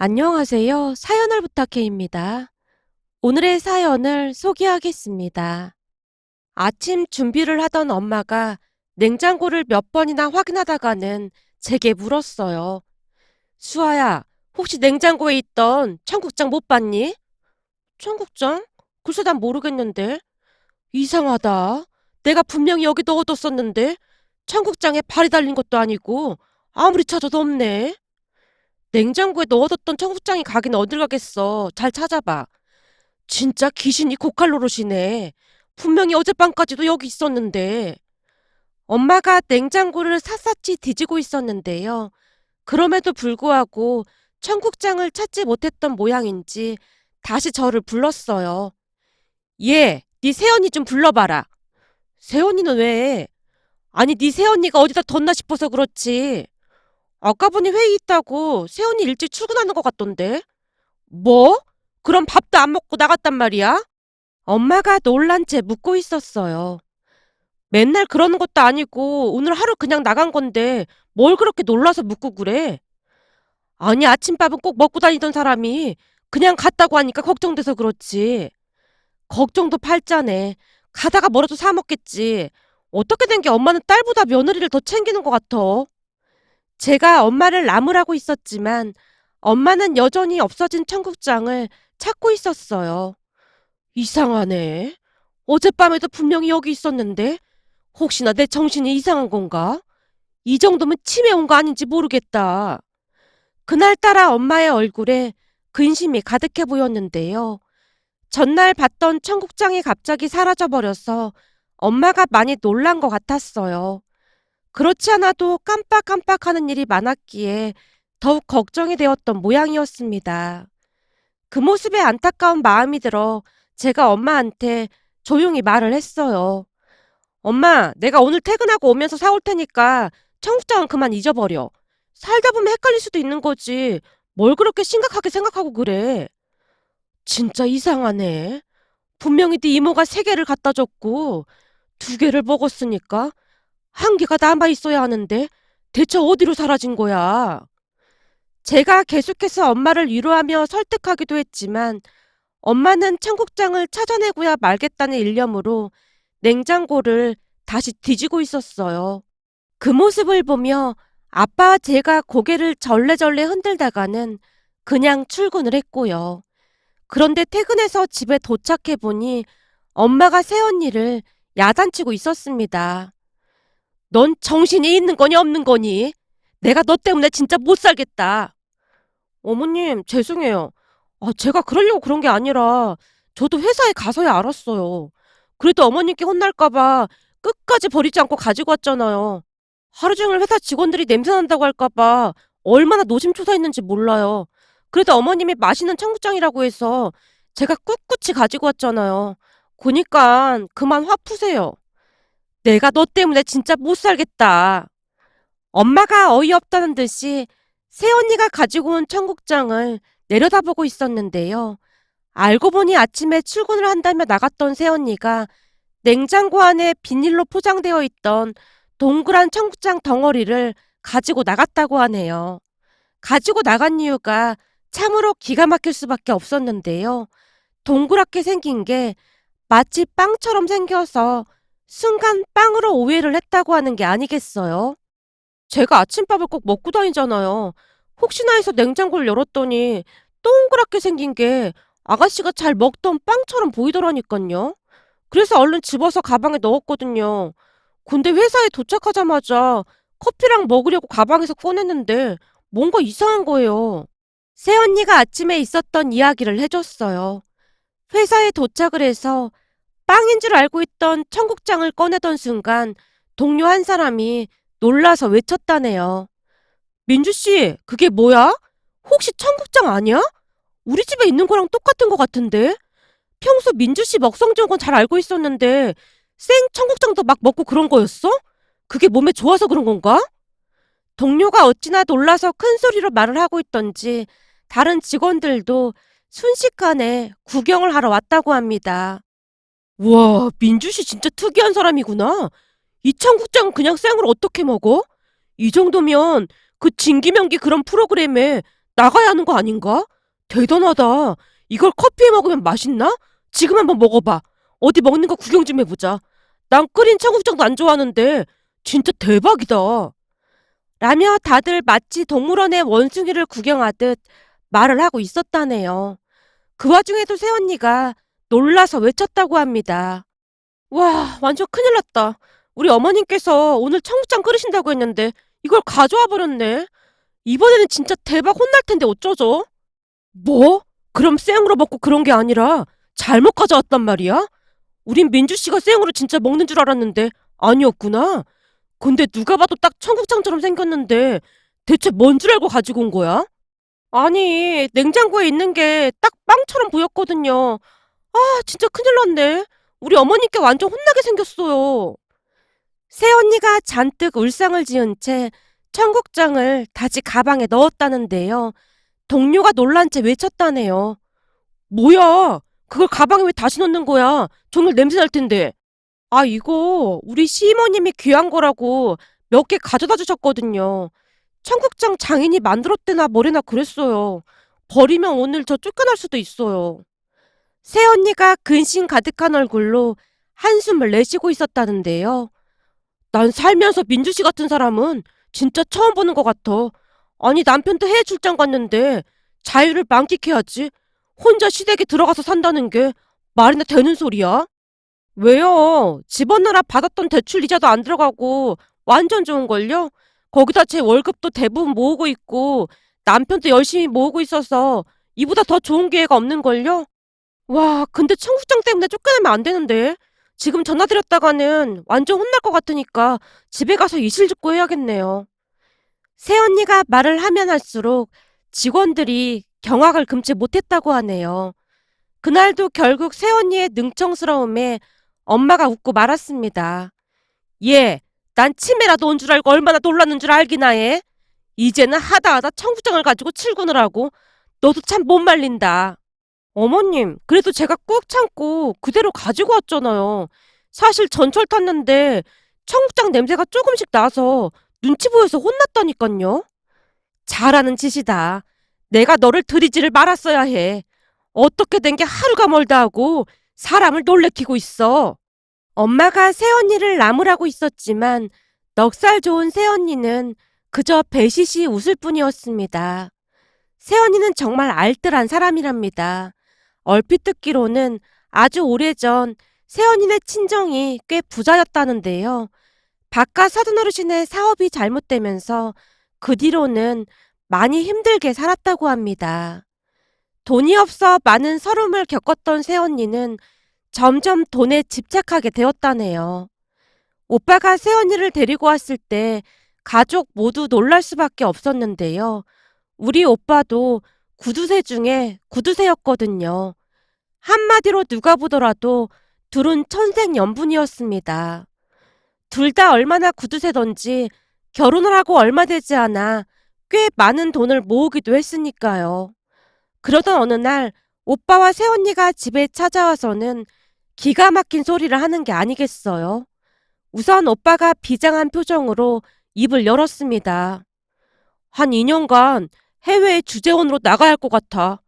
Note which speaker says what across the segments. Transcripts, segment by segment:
Speaker 1: 안녕하세요. 사연을 부탁해입니다. 오늘의 사연을 소개하겠습니다. 아침 준비를 하던 엄마가 냉장고를 몇 번이나 확인하다가는 제게 물었어요. 수아야, 혹시 냉장고에 있던 청국장 못 봤니? 청국장? 글쎄 난 모르겠는데. 이상하다. 내가 분명히 여기 넣어뒀었는데 청국장에 발이 달린 것도 아니고 아무리 찾아도 없네. 냉장고에 넣어뒀던 청국장이 가긴 어딜 가겠어. 잘 찾아봐. 진짜 귀신이 고칼로로시네. 분명히 어젯밤까지도 여기 있었는데. 엄마가 냉장고를 샅샅이 뒤지고 있었는데요. 그럼에도 불구하고 청국장을 찾지 못했던 모양인지 다시 저를 불렀어요. 얘, 네 새언니 좀 불러봐라. 새언니는 왜? 아니, 네 새언니가 어디다 뒀나 싶어서 그렇지. 아까 보니 회의 있다고 새언니 일찍 출근하는 것 같던데. 뭐? 그럼 밥도 안 먹고 나갔단 말이야? 엄마가 놀란 채 묻고 있었어요. 맨날 그러는 것도 아니고 오늘 하루 그냥 나간 건데 뭘 그렇게 놀라서 묻고 그래? 아니, 아침밥은 꼭 먹고 다니던 사람이 그냥 갔다고 하니까 걱정돼서 그렇지. 걱정도 팔자네. 가다가 뭐라도 사 먹겠지. 어떻게 된 게 엄마는 딸보다 며느리를 더 챙기는 것 같아. 제가 엄마를 나무라고 있었지만 엄마는 여전히 없어진 청국장을 찾고 있었어요. 이상하네. 어젯밤에도 분명히 여기 있었는데 혹시나 내 정신이 이상한 건가? 이 정도면 치매 온 거 아닌지 모르겠다. 그날따라 엄마의 얼굴에 근심이 가득해 보였는데요. 전날 봤던 청국장이 갑자기 사라져버려서 엄마가 많이 놀란 것 같았어요. 그렇지 않아도 깜빡깜빡하는 일이 많았기에 더욱 걱정이 되었던 모양이었습니다. 그 모습에 안타까운 마음이 들어 제가 엄마한테 조용히 말을 했어요. 엄마, 내가 오늘 퇴근하고 오면서 사올 테니까 청국장은 그만 잊어버려. 살다 보면 헷갈릴 수도 있는 거지. 뭘 그렇게 심각하게 생각하고 그래. 진짜 이상하네. 분명히 네 이모가 3개를 갖다 줬고 2개를 먹었으니까 1개가 남아 있어야 하는데 대체 어디로 사라진 거야? 제가 계속해서 엄마를 위로하며 설득하기도 했지만 엄마는 청국장을 찾아내고야 말겠다는 일념으로 냉장고를 다시 뒤지고 있었어요. 그 모습을 보며 아빠와 제가 고개를 절레절레 흔들다가는 그냥 출근을 했고요. 그런데 퇴근해서 집에 도착해 보니 엄마가 새언니를 야단치고 있었습니다. 넌 정신이 있는 거니 없는 거니? 내가 너 때문에 진짜 못 살겠다. 어머님, 죄송해요. 제가 그러려고 그런 게 아니라 저도 회사에 가서야 알았어요. 그래도 어머님께 혼날까봐 끝까지 버리지 않고 가지고 왔잖아요. 하루 종일 회사 직원들이 냄새 난다고 할까봐 얼마나 노심초사했는지 몰라요. 그래도 어머님이 맛있는 청국장이라고 해서 제가 꿋꿋이 가지고 왔잖아요. 그니까 그만 화 푸세요. 내가 너 때문에 진짜 못 살겠다. 엄마가 어이없다는 듯이 새언니가 가지고 온 청국장을 내려다보고 있었는데요. 알고 보니 아침에 출근을 한다며 나갔던 새언니가 냉장고 안에 비닐로 포장되어 있던 동그란 청국장 덩어리를 가지고 나갔다고 하네요. 가지고 나간 이유가 참으로 기가 막힐 수밖에 없었는데요. 동그랗게 생긴 게 마치 빵처럼 생겨서 순간 빵으로 오해를 했다고 하는 게 아니겠어요? 제가 아침밥을 꼭 먹고 다니잖아요. 혹시나 해서 냉장고를 열었더니 동그랗게 생긴 게 아가씨가 잘 먹던 빵처럼 보이더라니깐요. 그래서 얼른 집어서 가방에 넣었거든요. 근데 회사에 도착하자마자 커피랑 먹으려고 가방에서 꺼냈는데 뭔가 이상한 거예요. 새언니가 아침에 있었던 이야기를 해줬어요. 회사에 도착을 해서 빵인 줄 알고 있던 청국장을 꺼내던 순간 동료 한 사람이 놀라서 외쳤다네요. 민주씨, 그게 뭐야? 혹시 청국장 아니야? 우리 집에 있는 거랑 똑같은 것 같은데? 평소 민주씨 먹성 좋은 건 잘 알고 있었는데 생 청국장도 막 먹고 그런 거였어? 그게 몸에 좋아서 그런 건가? 동료가 어찌나 놀라서 큰 소리로 말을 하고 있던지 다른 직원들도 순식간에 구경을 하러 왔다고 합니다. 우와, 민주씨 진짜 특이한 사람이구나. 이 청국장 그냥 생으로 어떻게 먹어? 이 정도면 그 진기명기 그런 프로그램에 나가야 하는 거 아닌가? 대단하다. 이걸 커피에 먹으면 맛있나? 지금 한번 먹어봐. 어디 먹는 거 구경 좀 해보자. 난 끓인 청국장도 안 좋아하는데 진짜 대박이다. 라며 다들 마치 동물원의 원숭이를 구경하듯 말을 하고 있었다네요. 그 와중에도 새언니가 놀라서 외쳤다고 합니다. 와, 완전 큰일 났다. 우리 어머님께서 오늘 청국장 끓이신다고 했는데 이걸 가져와 버렸네. 이번에는 진짜 대박 혼날 텐데 어쩌죠? 뭐? 그럼 생으로 먹고 그런 게 아니라 잘못 가져왔단 말이야? 우린 민주 씨가 생으로 진짜 먹는 줄 알았는데 아니었구나. 근데 누가 봐도 딱 청국장처럼 생겼는데 대체 뭔 줄 알고 가지고 온 거야? 아니, 냉장고에 있는 게 딱 빵처럼 보였거든요. 아, 진짜 큰일 났네. 우리 어머니께 완전 혼나게 생겼어요. 새언니가 잔뜩 울상을 지은 채 청국장을 다시 가방에 넣었다는데요. 동료가 놀란 채 외쳤다네요. 뭐야? 그걸 가방에 왜 다시 넣는 거야? 정말 냄새 날 텐데. 아, 이거 우리 시어머님이 귀한 거라고 몇 개 가져다 주셨거든요. 청국장 장인이 만들었대나 뭐래나 그랬어요. 버리면 오늘 저 쫓겨날 수도 있어요. 새언니가 근심 가득한 얼굴로 한숨을 내쉬고 있었다는데요. 난 살면서 민주 씨 같은 사람은 진짜 처음 보는 것 같아. 아니, 남편도 해외 출장 갔는데 자유를 만끽해야지. 혼자 시댁에 들어가서 산다는 게 말이나 되는 소리야? 왜요? 집어넣으라 받았던 대출 이자도 안 들어가고 완전 좋은걸요? 거기다 제 월급도 대부분 모으고 있고 남편도 열심히 모으고 있어서 이보다 더 좋은 기회가 없는걸요? 와, 근데 청국장 때문에 쫓겨나면 안 되는데. 지금 전화드렸다가는 완전 혼날 것 같으니까 집에 가서 이실 직고 해야겠네요. 새언니가 말을 하면 할수록 직원들이 경악을 금치 못했다고 하네요. 그날도 결국 새언니의 능청스러움에 엄마가 웃고 말았습니다. 얘, 난 치매라도 온 줄 알고 얼마나 놀랐는 줄 알기나 해. 이제는 하다 청국장을 가지고 출근을 하고 너도 참 못 말린다. 어머님, 그래도 제가 꾹 참고 그대로 가지고 왔잖아요. 사실 전철 탔는데 청국장 냄새가 조금씩 나서 눈치 보여서 혼났다니깐요. 잘하는 짓이다. 내가 너를 들이지를 말았어야 해. 어떻게 된 게 하루가 멀다 하고 사람을 놀래키고 있어. 엄마가 새언니를 나무라고 있었지만 넉살 좋은 새언니는 그저 배시시 웃을 뿐이었습니다. 새언니는 정말 알뜰한 사람이랍니다. 얼핏 듣기로는 아주 오래전 새언니네 친정이 꽤 부자였다는데요. 바깥 사돈어르신의 사업이 잘못되면서 그 뒤로는 많이 힘들게 살았다고 합니다. 돈이 없어 많은 서름을 겪었던 새언니는 점점 돈에 집착하게 되었다네요. 오빠가 새언니를 데리고 왔을 때 가족 모두 놀랄 수밖에 없었는데요. 우리 오빠도 구두쇠 중에 구두쇠였거든요. 한마디로 누가 보더라도 둘은 천생연분이었습니다. 둘 다 얼마나 구두쇠던지 결혼을 하고 얼마 되지 않아 꽤 많은 돈을 모으기도 했으니까요. 그러던 어느 날 오빠와 새언니가 집에 찾아와서는 기가 막힌 소리를 하는 게 아니겠어요. 우선 오빠가 비장한 표정으로 입을 열었습니다. 한 2년간 해외에 주재원으로 나가야 할 것 같아.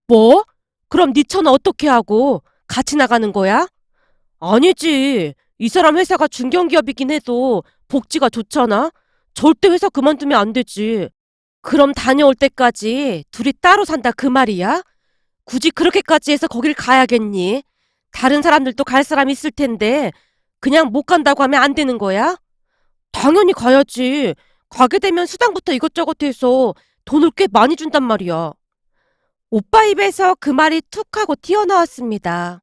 Speaker 1: 뭐? 그럼 네 처는 어떻게 하고 같이 나가는 거야? 아니지. 이 사람 회사가 중견기업이긴 해도 복지가 좋잖아. 절대 회사 그만두면 안 되지. 그럼 다녀올 때까지 둘이 따로 산다 그 말이야? 굳이 그렇게까지 해서 거길 가야겠니? 다른 사람들도 갈 사람 있을 텐데 그냥 못 간다고 하면 안 되는 거야? 당연히 가야지. 가게 되면 수당부터 이것저것 해서 돈을 꽤 많이 준단 말이야. 오빠 입에서 그 말이 툭 하고 튀어나왔습니다.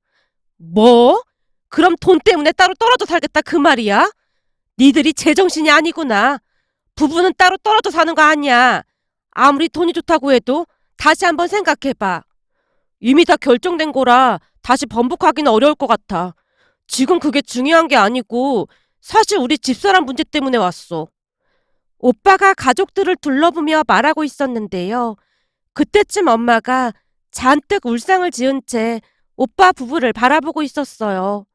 Speaker 1: 뭐? 그럼 돈 때문에 따로 떨어져 살겠다 그 말이야? 니들이 제정신이 아니구나. 부부는 따로 떨어져 사는 거 아니야. 아무리 돈이 좋다고 해도 다시 한번 생각해봐. 이미 다 결정된 거라 다시 번복하기는 어려울 것 같아. 지금 그게 중요한 게 아니고 사실 우리 집사람 문제 때문에 왔어. 오빠가 가족들을 둘러보며 말하고 있었는데요. 그때쯤 엄마가 잔뜩 울상을 지은 채 오빠 부부를 바라보고 있었어요.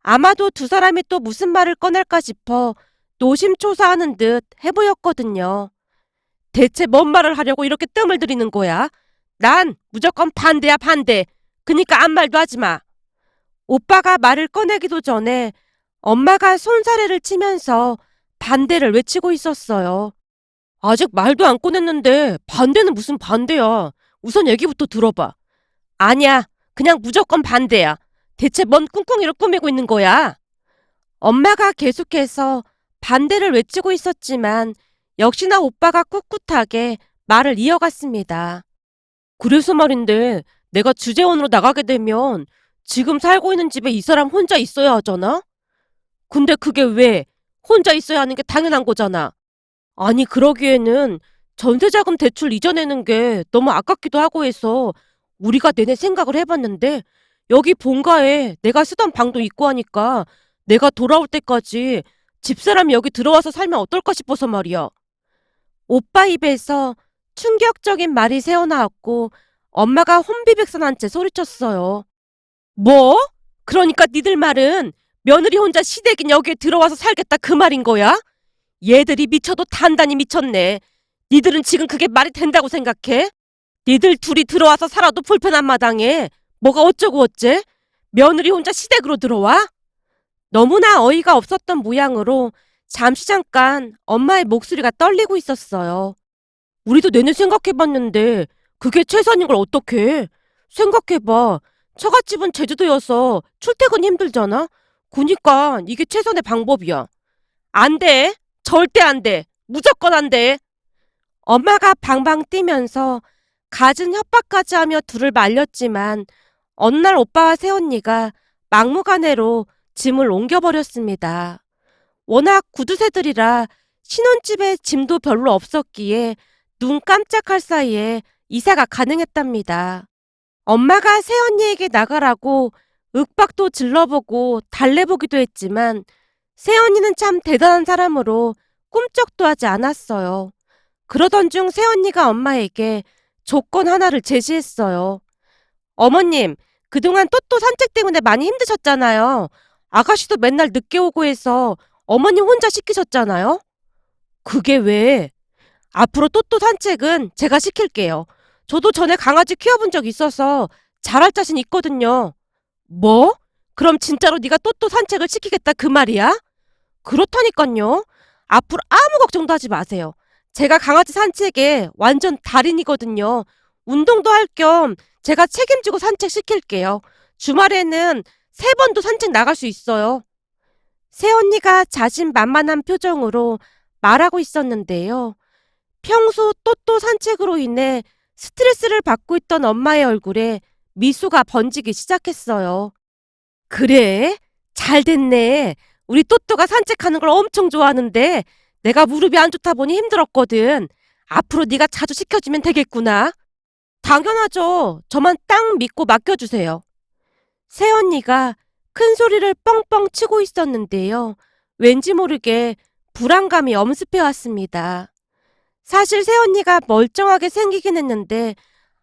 Speaker 1: 아마도 두 사람이 또 무슨 말을 꺼낼까 싶어 노심초사하는 듯 해보였거든요. 대체 뭔 말을 하려고 이렇게 뜸을 들이는 거야? 난 무조건 반대야, 반대. 그니까 아무 말도 하지 마. 오빠가 말을 꺼내기도 전에 엄마가 손사래를 치면서 반대를 외치고 있었어요. 아직 말도 안 꺼냈는데 반대는 무슨 반대야. 우선 얘기부터 들어봐. 아니야. 그냥 무조건 반대야. 대체 뭔 꿍꿍이를 꾸미고 있는 거야? 엄마가 계속해서 반대를 외치고 있었지만 역시나 오빠가 꿋꿋하게 말을 이어갔습니다. 그래서 말인데 내가 주재원으로 나가게 되면 지금 살고 있는 집에 이 사람 혼자 있어야 하잖아? 근데 그게 왜 혼자 있어야 하는 게 당연한 거잖아. 아니 그러기에는 전세자금 대출 이전내는 게 너무 아깝기도 하고 해서 우리가 내내 생각을 해봤는데 여기 본가에 내가 쓰던 방도 있고 하니까 내가 돌아올 때까지 집사람이 여기 들어와서 살면 어떨까 싶어서 말이야. 오빠 입에서 충격적인 말이 새어나왔고 엄마가 혼비백산한 채 소리쳤어요. 뭐? 그러니까 니들 말은 며느리 혼자 시댁인 여기에 들어와서 살겠다 그 말인 거야? 얘들이 미쳐도 단단히 미쳤네. 니들은 지금 그게 말이 된다고 생각해? 니들 둘이 들어와서 살아도 불편한 마당에 뭐가 어쩌고 어째? 며느리 혼자 시댁으로 들어와? 너무나 어이가 없었던 모양으로 잠시 잠깐 엄마의 목소리가 떨리고 있었어요. 우리도 내내 생각해봤는데 그게 최선인 걸 어떡해. 생각해봐. 처갓집은 제주도여서 출퇴근이 힘들잖아? 그니까 이게 최선의 방법이야. 안 돼. 절대 안 돼. 무조건 안 돼. 엄마가 방방 뛰면서 갖은 협박까지 하며 둘을 말렸지만 어느 날 오빠와 새언니가 막무가내로 짐을 옮겨버렸습니다. 워낙 구두쇠들이라 신혼집에 짐도 별로 없었기에 눈 깜짝할 사이에 이사가 가능했답니다. 엄마가 새언니에게 나가라고 윽박도 질러보고 달래보기도 했지만 새언니는 참 대단한 사람으로 꿈쩍도 하지 않았어요. 그러던 중 새언니가 엄마에게 조건 하나를 제시했어요. 어머님, 그동안 또또 산책 때문에 많이 힘드셨잖아요. 아가씨도 맨날 늦게 오고 해서 어머님 혼자 시키셨잖아요. 그게 왜? 앞으로 또또 산책은 제가 시킬게요. 저도 전에 강아지 키워본 적 있어서 잘할 자신 있거든요. 뭐? 그럼 진짜로 네가 또또 산책을 시키겠다 그 말이야? 그렇다니깐요. 앞으로 아무 걱정도 하지 마세요. 제가 강아지 산책에 완전 달인이거든요. 운동도 할 겸 제가 책임지고 산책시킬게요. 주말에는 3번도 산책 나갈 수 있어요. 새언니가 자신만만한 표정으로 말하고 있었는데요. 평소 또또 산책으로 인해 스트레스를 받고 있던 엄마의 얼굴에 미소가 번지기 시작했어요. 그래? 잘 됐네. 우리 또또가 산책하는 걸 엄청 좋아하는데 내가 무릎이 안 좋다 보니 힘들었거든. 앞으로 네가 자주 시켜주면 되겠구나. 당연하죠. 저만 딱 믿고 맡겨주세요. 새언니가 큰 소리를 뻥뻥 치고 있었는데요. 왠지 모르게 불안감이 엄습해 왔습니다. 사실 새언니가 멀쩡하게 생기긴 했는데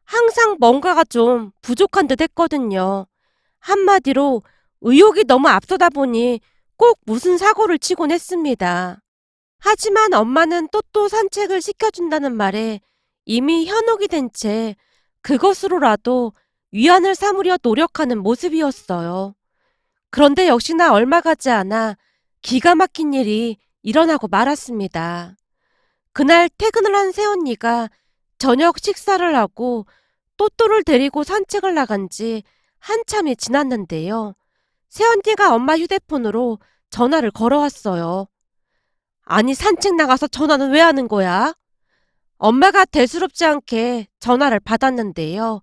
Speaker 1: 항상 뭔가가 좀 부족한 듯 했거든요. 한마디로 의욕이 너무 앞서다 보니 꼭 무슨 사고를 치곤 했습니다. 하지만 엄마는 또또 산책을 시켜준다는 말에 이미 현혹이 된 채 그것으로라도 위안을 삼으려 노력하는 모습이었어요. 그런데 역시나 얼마 가지 않아 기가 막힌 일이 일어나고 말았습니다. 그날 퇴근을 한 새언니가 저녁 식사를 하고 또또를 데리고 산책을 나간 지 한참이 지났는데요. 새언니가 엄마 휴대폰으로 전화를 걸어왔어요. 아니 산책 나가서 전화는 왜 하는 거야? 엄마가 대수롭지 않게 전화를 받았는데요.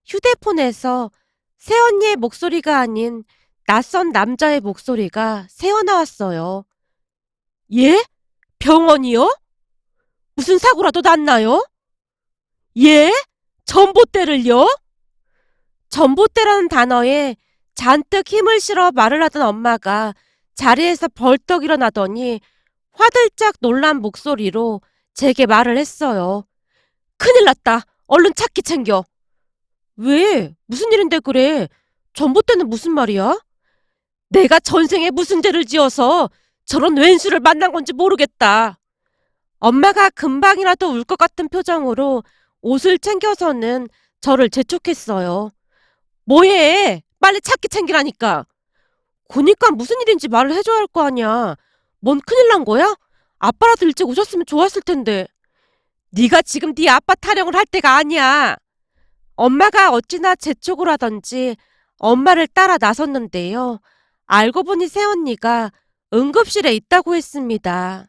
Speaker 1: 휴대폰에서 새언니의 목소리가 아닌 낯선 남자의 목소리가 새어나왔어요. 예? 병원이요? 무슨 사고라도 났나요? 예? 전봇대를요? 전봇대라는 단어에 잔뜩 힘을 실어 말을 하던 엄마가 자리에서 벌떡 일어나더니 화들짝 놀란 목소리로 제게 말을 했어요. 큰일 났다. 얼른 차키 챙겨. 왜? 무슨 일인데 그래? 전봇대는 무슨 말이야? 내가 전생에 무슨 죄를 지어서 저런 왼수를 만난 건지 모르겠다. 엄마가 금방이라도 울 것 같은 표정으로 옷을 챙겨서는 저를 재촉했어요. 뭐해? 빨리 찾기 챙기라니까. 그니까 무슨 일인지 말을 해줘야 할 거 아니야. 뭔 큰일 난 거야? 아빠라도 일찍 오셨으면 좋았을 텐데. 네가 지금 네 아빠 타령을 할 때가 아니야. 엄마가 어찌나 재촉을 하던지 엄마를 따라 나섰는데요. 알고 보니 새언니가 응급실에 있다고 했습니다.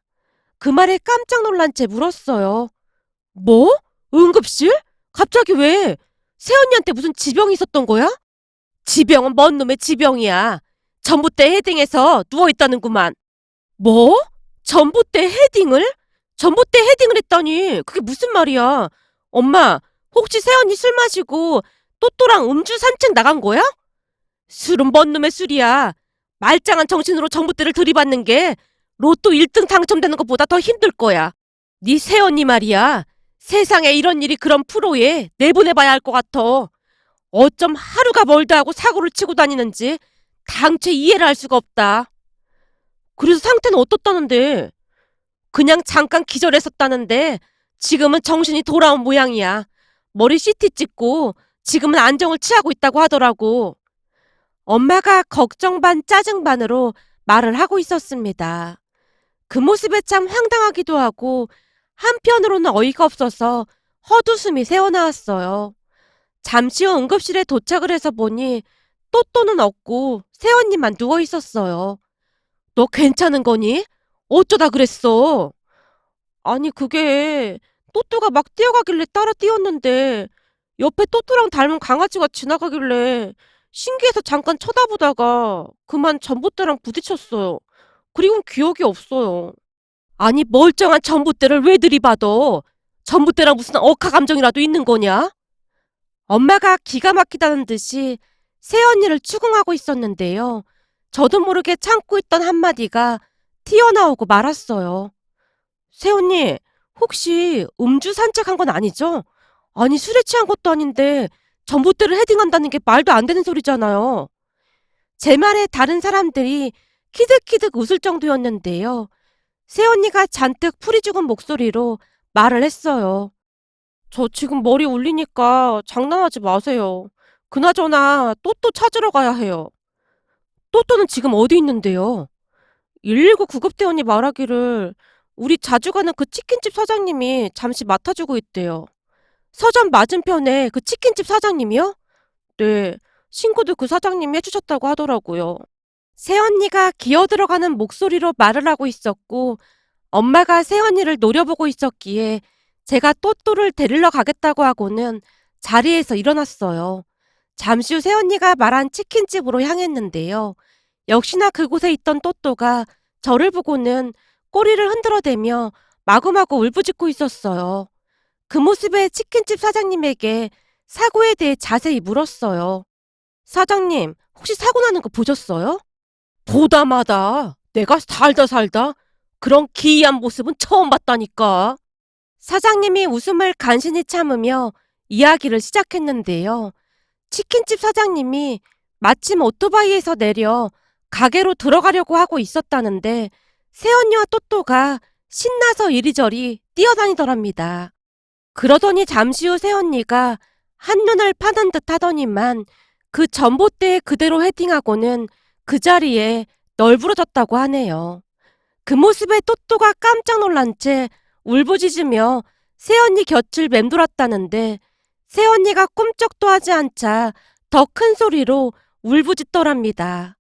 Speaker 1: 그 말에 깜짝 놀란 채 물었어요. 뭐? 응급실? 갑자기 왜? 새언니한테 무슨 지병이 있었던 거야? 지병은 뭔 놈의 지병이야. 전봇대 헤딩해서 누워있다는구만. 뭐? 전봇대 헤딩을? 전봇대 헤딩을 했다니 그게 무슨 말이야? 엄마, 혹시 새언니 술 마시고 또또랑 음주 산책 나간 거야? 술은 뭔 놈의 술이야. 말짱한 정신으로 전봇대를 들이받는 게 로또 1등 당첨되는 것보다 더 힘들 거야. 네 새언니 말이야. 세상에 이런 일이 그런 프로에 내보내봐야 할 것 같아. 어쩜 하루가 멀다 하고 사고를 치고 다니는지 당최 이해를 할 수가 없다. 그래서 상태는 어떻다는데? 그냥 잠깐 기절했었다는데 지금은 정신이 돌아온 모양이야. 머리 CT 찍고 지금은 안정을 취하고 있다고 하더라고. 엄마가 걱정 반 짜증 반으로 말을 하고 있었습니다. 그 모습에 참 황당하기도 하고 한편으로는 어이가 없어서 헛웃음이 새어나왔어요. 잠시 후 응급실에 도착을 해서 보니 또또는 없고 새언니만 누워 있었어요. 너 괜찮은 거니? 어쩌다 그랬어? 아니 그게 또또가 막 뛰어가길래 따라 뛰었는데 옆에 또또랑 닮은 강아지가 지나가길래 신기해서 잠깐 쳐다보다가 그만 전봇대랑 부딪혔어요. 그리고는 기억이 없어요. 아니 멀쩡한 전봇대를 왜 들이받어? 전봇대랑 무슨 억하 감정이라도 있는 거냐? 엄마가 기가 막히다는 듯이 새언니를 추궁하고 있었는데요. 저도 모르게 참고 있던 한마디가 튀어나오고 말았어요. 새언니, 혹시 음주 산책한 건 아니죠? 아니 술에 취한 것도 아닌데 전봇대를 헤딩한다는 게 말도 안 되는 소리잖아요. 제 말에 다른 사람들이 키득키득 웃을 정도였는데요. 새언니가 잔뜩 풀이 죽은 목소리로 말을 했어요. 저 지금 머리 울리니까 장난하지 마세요. 그나저나 또또 찾으러 가야 해요. 또또는 지금 어디 있는데요? 119 구급대원이 말하기를 우리 자주 가는 그 치킨집 사장님이 잠시 맡아주고 있대요. 서점 맞은편에 그 치킨집 사장님이요? 네, 신고도 그 사장님이 해주셨다고 하더라고요. 새언니가 기어들어가는 목소리로 말을 하고 있었고 엄마가 새언니를 노려보고 있었기에 제가 또또를 데리러 가겠다고 하고는 자리에서 일어났어요. 잠시 후 새언니가 말한 치킨집으로 향했는데요. 역시나 그곳에 있던 또또가 저를 보고는 꼬리를 흔들어대며 마구마구 울부짖고 있었어요. 그 모습에 치킨집 사장님에게 사고에 대해 자세히 물었어요. 사장님, 혹시 사고 나는 거 보셨어요? 보다 마다 내가 살다 살다 그런 기이한 모습은 처음 봤다니까. 사장님이 웃음을 간신히 참으며 이야기를 시작했는데요. 치킨집 사장님이 마침 오토바이에서 내려 가게로 들어가려고 하고 있었다는데 새언니와 또또가 신나서 이리저리 뛰어다니더랍니다. 그러더니 잠시 후 새언니가 한눈을 파는 듯 하더니만 그 전봇대에 그대로 헤딩하고는 그 자리에 널브러졌다고 하네요. 그 모습에 또또가 깜짝 놀란 채 울부짖으며 새언니 곁을 맴돌았다는데 새언니가 꿈쩍도 하지 않자 더 큰 소리로 울부짖더랍니다.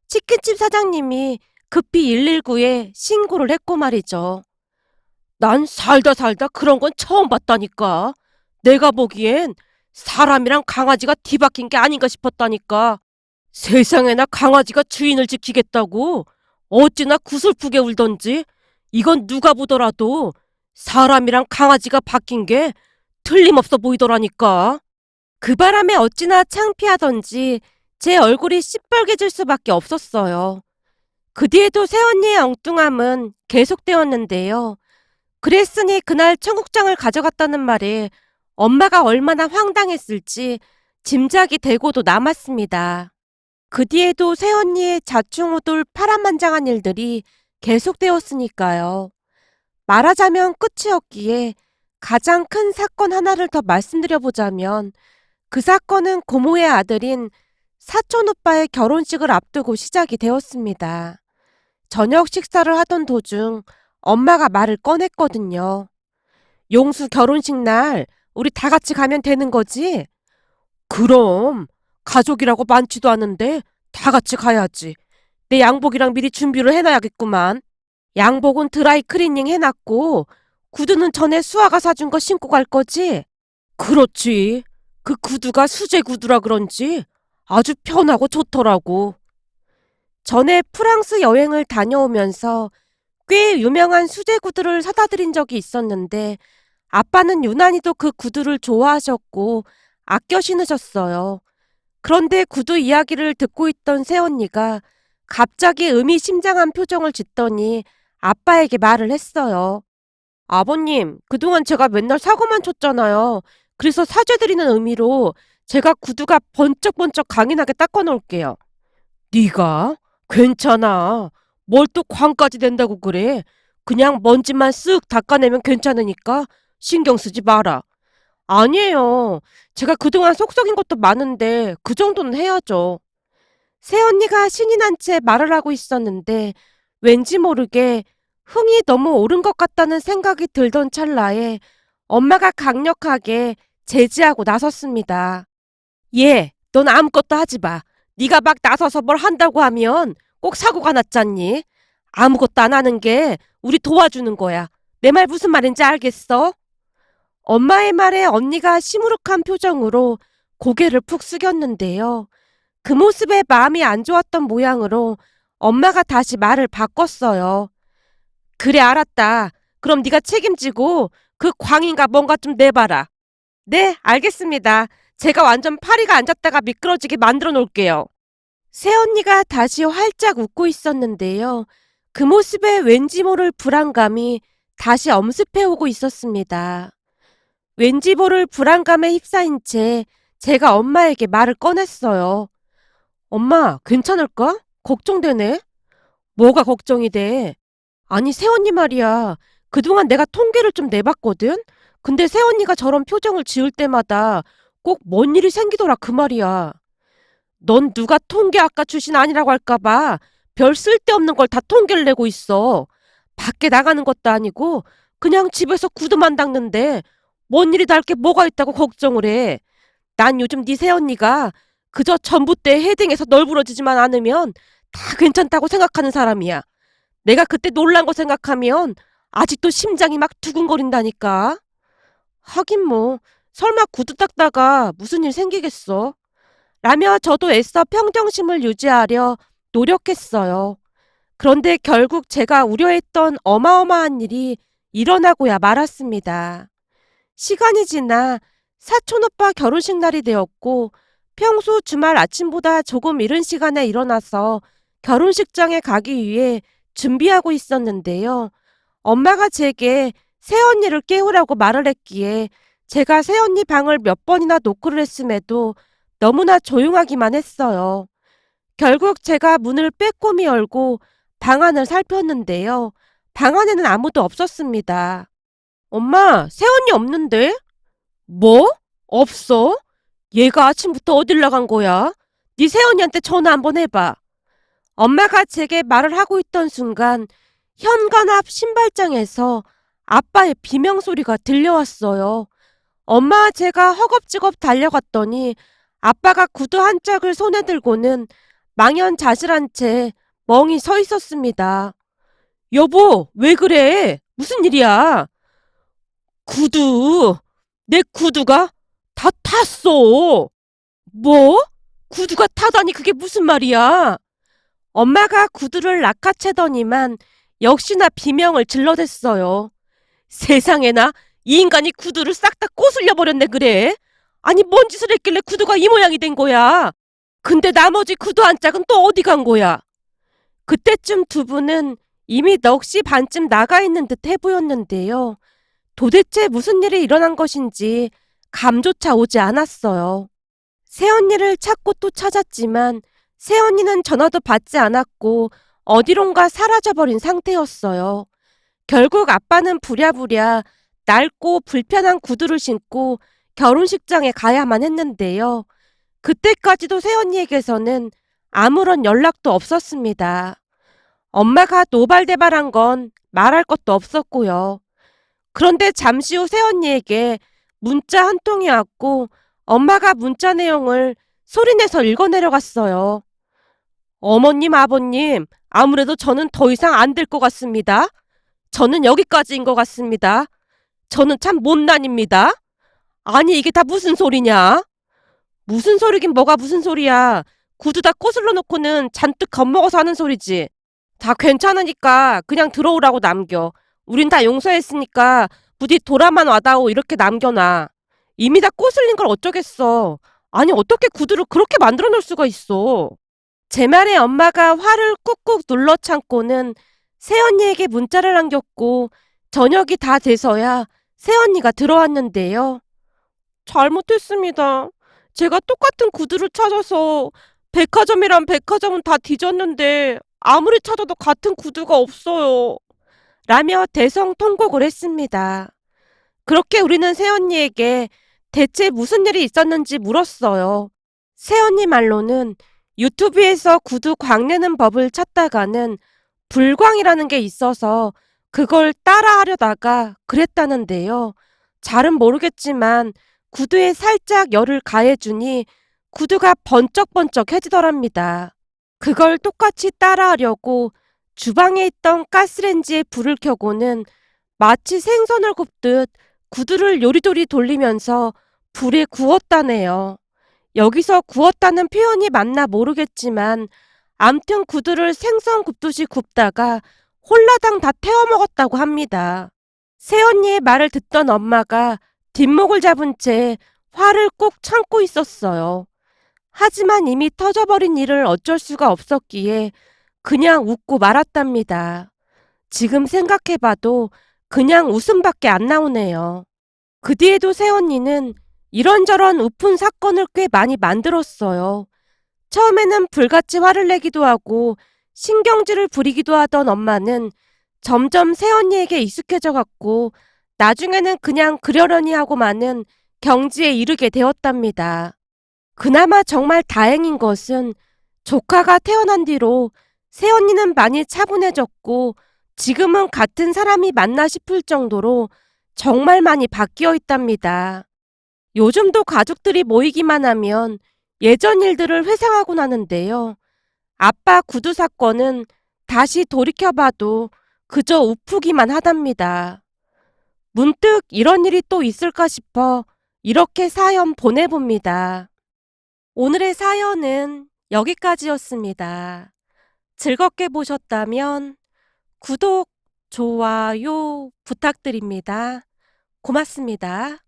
Speaker 1: 치킨집 사장님이 급히 119에 신고를 했고 말이죠. 난 살다 살다 그런 건 처음 봤다니까. 내가 보기엔 사람이랑 강아지가 뒤바뀐 게 아닌가 싶었다니까. 세상에나 강아지가 주인을 지키겠다고 어찌나 구슬프게 울던지. 이건 누가 보더라도 사람이랑 강아지가 바뀐 게 틀림없어 보이더라니까. 그 바람에 어찌나 창피하던지 제 얼굴이 시뻘개질 수밖에 없었어요. 그 뒤에도 새언니의 엉뚱함은 계속되었는데요. 그랬으니 그날 청국장을 가져갔다는 말에 엄마가 얼마나 황당했을지 짐작이 되고도 남았습니다. 그 뒤에도 새언니의 자충우돌 파란만장한 일들이 계속되었으니까요. 말하자면 끝이 없기에 가장 큰 사건 하나를 더 말씀드려보자면 그 사건은 고모의 아들인 사촌 오빠의 결혼식을 앞두고 시작이 되었습니다. 저녁 식사를 하던 도중 엄마가 말을 꺼냈거든요. 용수 결혼식 날 우리 다 같이 가면 되는 거지? 그럼 가족이라고 많지도 않은데 다 같이 가야지. 내 양복이랑 미리 준비를 해놔야겠구만. 양복은 드라이 클리닝 해놨고 구두는 전에 수아가 사준 거 신고 갈 거지? 그렇지. 그 구두가 수제 구두라 그런지 아주 편하고 좋더라고. 전에 프랑스 여행을 다녀오면서 꽤 유명한 수제 구두를 사다 드린 적이 있었는데 아빠는 유난히도 그 구두를 좋아하셨고 아껴 신으셨어요. 그런데 구두 이야기를 듣고 있던 새언니가 갑자기 의미심장한 표정을 짓더니 아빠에게 말을 했어요. 아버님, 그동안 제가 맨날 사고만 쳤잖아요. 그래서 사죄드리는 의미로 제가 구두가 번쩍번쩍 강인하게 닦아놓을게요. 네가? 괜찮아. 뭘 또 광까지 낸다고 그래. 그냥 먼지만 쓱 닦아내면 괜찮으니까 신경 쓰지 마라. 아니에요. 제가 그동안 속썩인 것도 많은데 그 정도는 해야죠. 새언니가 신이 난 채 말을 하고 있었는데 왠지 모르게 흥이 너무 오른 것 같다는 생각이 들던 찰나에 엄마가 강력하게 제지하고 나섰습니다. 얘, 넌 아무것도 하지 마. 네가 막 나서서 뭘 한다고 하면 꼭 사고가 났잖니. 아무것도 안 하는 게 우리 도와주는 거야. 내 말 무슨 말인지 알겠어? 엄마의 말에 언니가 시무룩한 표정으로 고개를 푹 숙였는데요. 그 모습에 마음이 안 좋았던 모양으로 엄마가 다시 말을 바꿨어요. 그래, 알았다. 그럼 네가 책임지고 그 광인가 뭔가 좀 내봐라. 네, 알겠습니다. 제가 완전 파리가 앉았다가 미끄러지게 만들어 놓을게요. 새언니가 다시 활짝 웃고 있었는데요. 그 모습에 왠지 모를 불안감이 다시 엄습해오고 있었습니다. 왠지 모를 불안감에 휩싸인 채 제가 엄마에게 말을 꺼냈어요. 엄마, 괜찮을까? 걱정되네. 뭐가 걱정이 돼? 아니, 새언니 말이야. 그동안 내가 통계를 좀 내봤거든? 근데 새언니가 저런 표정을 지을 때마다 꼭 뭔 일이 생기더라 그 말이야. 넌 누가 통계학과 출신 아니라고 할까봐 별 쓸데없는 걸 다 통계를 내고 있어. 밖에 나가는 것도 아니고 그냥 집에서 구두만 닦는데 뭔 일이 날 게 뭐가 있다고 걱정을 해. 난 요즘 네 새언니가 그저 전봇대에 헤딩해서 널브러지지만 않으면 다 괜찮다고 생각하는 사람이야. 내가 그때 놀란 거 생각하면 아직도 심장이 막 두근거린다니까. 하긴 뭐 설마 구두 닦다가 무슨 일 생기겠어. 라며 저도 애써 평정심을 유지하려 노력했어요. 그런데 결국 제가 우려했던 어마어마한 일이 일어나고야 말았습니다. 시간이 지나 사촌오빠 결혼식 날이 되었고 평소 주말 아침보다 조금 이른 시간에 일어나서 결혼식장에 가기 위해 준비하고 있었는데요. 엄마가 제게 새언니를 깨우라고 말을 했기에 제가 새언니 방을 몇 번이나 노크를 했음에도 너무나 조용하기만 했어요. 결국 제가 문을 빼꼼히 열고 방 안을 살폈는데요. 방 안에는 아무도 없었습니다. 엄마, 새언니 없는데? 뭐? 없어? 얘가 아침부터 어딜 나간 거야? 네 새언니한테 전화 한번 해봐. 엄마가 제게 말을 하고 있던 순간 현관 앞 신발장에서 아빠의 비명소리가 들려왔어요. 엄마와 제가 허겁지겁 달려갔더니 아빠가 구두 한 짝을 손에 들고는 망연자실한 채 멍이 서 있었습니다. 여보, 왜 그래? 무슨 일이야? 구두, 내 구두가 다 탔어. 뭐? 구두가 타다니 그게 무슨 말이야? 엄마가 구두를 낚아채더니만 역시나 비명을 질러댔어요. 세상에나 이 인간이 구두를 싹 다 꼬슬려 버렸네 그래. 아니 뭔 짓을 했길래 구두가 이 모양이 된 거야. 근데 나머지 구두 한 짝은 또 어디 간 거야? 그때쯤 두 분은 이미 넋이 반쯤 나가 있는 듯 해 보였는데요. 도대체 무슨 일이 일어난 것인지 감조차 오지 않았어요. 새언니를 찾고 또 찾았지만 새언니는 전화도 받지 않았고 어디론가 사라져버린 상태였어요. 결국 아빠는 부랴부랴 낡고 불편한 구두를 신고 결혼식장에 가야만 했는데요. 그때까지도 새언니에게서는 아무런 연락도 없었습니다. 엄마가 노발대발한 건 말할 것도 없었고요. 그런데 잠시 후 새언니에게 문자 한 통이 왔고 엄마가 문자 내용을 소리내서 읽어내려갔어요. 어머님, 아버님, 아무래도 저는 더 이상 안 될 것 같습니다. 저는 여기까지인 것 같습니다. 저는 참 못난입니다. 아니, 이게 다 무슨 소리냐? 무슨 소리긴 뭐가 무슨 소리야. 구두 다 꼬슬러 놓고는 잔뜩 겁먹어서 하는 소리지. 다 괜찮으니까 그냥 들어오라고 남겨. 우린 다 용서했으니까 부디 돌아만 와다오 이렇게 남겨놔. 이미 다 꼬슬린 걸 어쩌겠어. 아니 어떻게 구두를 그렇게 만들어 놓을 수가 있어. 제 말에 엄마가 화를 꾹꾹 눌러 참고는 새언니에게 문자를 남겼고 저녁이 다 돼서야 새언니가 들어왔는데요. 잘못했습니다. 제가 똑같은 구두를 찾아서 백화점이란 백화점은 다 뒤졌는데 아무리 찾아도 같은 구두가 없어요. 라며 대성통곡을 했습니다. 그렇게 우리는 새언니에게 대체 무슨 일이 있었는지 물었어요. 새언니 말로는 유튜브에서 구두 광내는 법을 찾다가는 불광이라는 게 있어서 그걸 따라하려다가 그랬다는데요. 잘은 모르겠지만 구두에 살짝 열을 가해주니 구두가 번쩍번쩍해지더랍니다. 그걸 똑같이 따라하려고 주방에 있던 가스레인지에 불을 켜고는 마치 생선을 굽듯 구두를 요리조리 돌리면서 불에 구웠다네요. 여기서 구웠다는 표현이 맞나 모르겠지만 암튼 구두를 생선 굽듯이 굽다가 홀라당 다 태워 먹었다고 합니다. 새언니의 말을 듣던 엄마가 뒷목을 잡은 채 화를 꼭 참고 있었어요. 하지만 이미 터져버린 일을 어쩔 수가 없었기에 그냥 웃고 말았답니다. 지금 생각해봐도 그냥 웃음밖에 안 나오네요. 그 뒤에도 새언니는 이런저런 우픈 사건을 꽤 많이 만들었어요. 처음에는 불같이 화를 내기도 하고 신경질을 부리기도 하던 엄마는 점점 새언니에게 익숙해져 갔고 나중에는 그냥 그러려니 하고만은 경지에 이르게 되었답니다. 그나마 정말 다행인 것은 조카가 태어난 뒤로 새언니는 많이 차분해졌고 지금은 같은 사람이 맞나 싶을 정도로 정말 많이 바뀌어 있답니다. 요즘도 가족들이 모이기만 하면 예전 일들을 회상하곤 하는데요. 아빠 구두 사건은 다시 돌이켜봐도 그저 우프기만 하답니다. 문득 이런 일이 또 있을까 싶어 이렇게 사연 보내봅니다. 오늘의 사연은 여기까지였습니다. 즐겁게 보셨다면 구독, 좋아요 부탁드립니다. 고맙습니다.